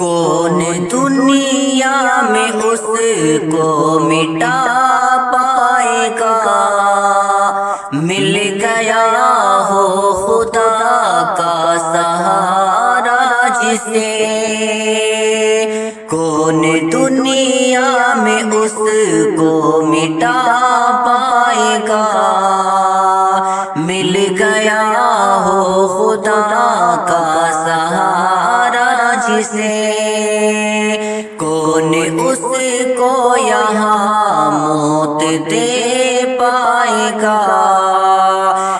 کون دنیا میں اس کو مٹا پائے گا، مل گیا ہو خدا کا سہارا جسے۔ کون دنیا میں اس کو مٹا پائے گا، مل گیا ہو خدا کا سہارا جسے۔ کون اس کو یہاں موت دے پائے گا،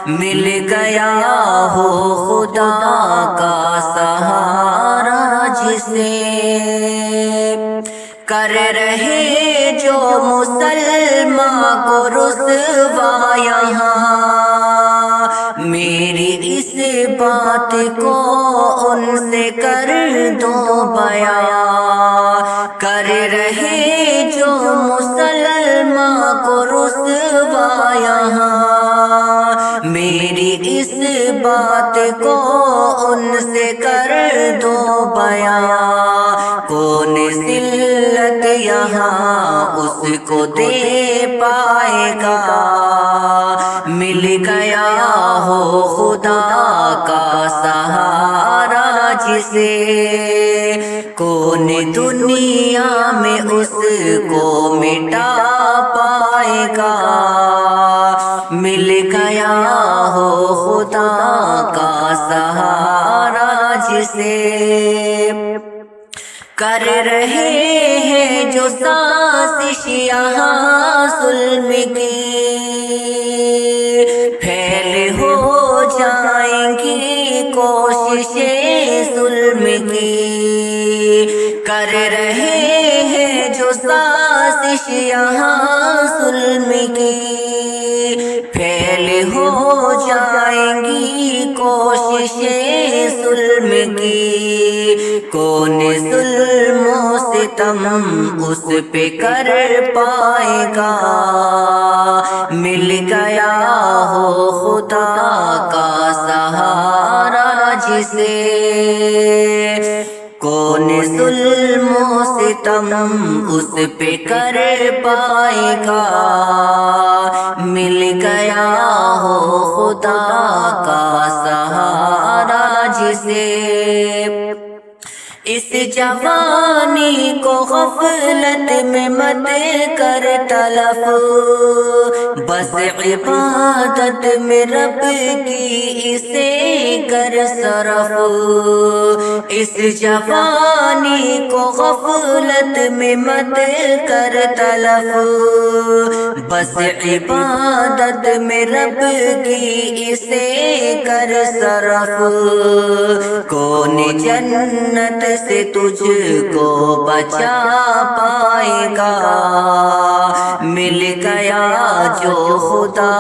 مل گیا ہو خدا کا سہارا جسے۔ کر رہے جو مسلمان کو رسوا یہاں، میری اس بات کو ان سے کر دو بیان۔ کر رہے جو مسلمان کو رسوا یہاں، میری اس بات کو ان سے کر دو بیان۔ کون ذلت یہاں اس کو دے پائے گا، مل گیا ہو خدا کا سہارا جسے۔ کون دنیا میں اس کو مٹا پائے گا، مل گیا ہو خدا کا سہارا جسے۔ کر رہے ہیں جو سازش یہاں ظلم کی، پھیل ہو جائیں گی کوششیں ظلم کی۔ کر رہے ہیں جو سازش یہاں ظلم کی، پھیل ہو جائیں گی کوششیں ظلم کی۔ کون ظلم و ستم اس پہ کر پائے گا، مل گیا ہو خدا کا سہارا جسے۔ کون ظلم و ستم اس پہ کر پائے گا، مل گیا ہو خدا کا سہارا جسے۔ اس جوانی کو غفلت میں مت کر تلف، بس عبادت میں رب کی اسے کر صرف۔ اس جوانی کو غفلت میں مت کر تلف، بس عبادت میں رب کی اسے کر صرف۔ کون جنت سے تجھ کو بچا پائے گا، مل گیا جو خدا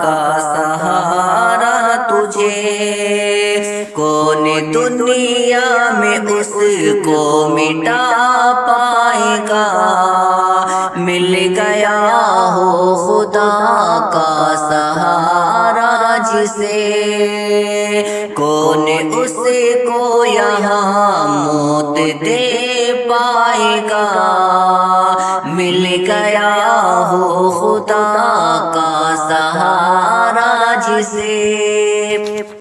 کا سہارا تجھے۔ کون دنیا میں اس کو مٹا پائے گا، مل گیا ہو خدا کا سہارا جسے۔ کون اس کو یہاں موت دے پائے گا، مل گیا ہو خدا کا سہارا جسے۔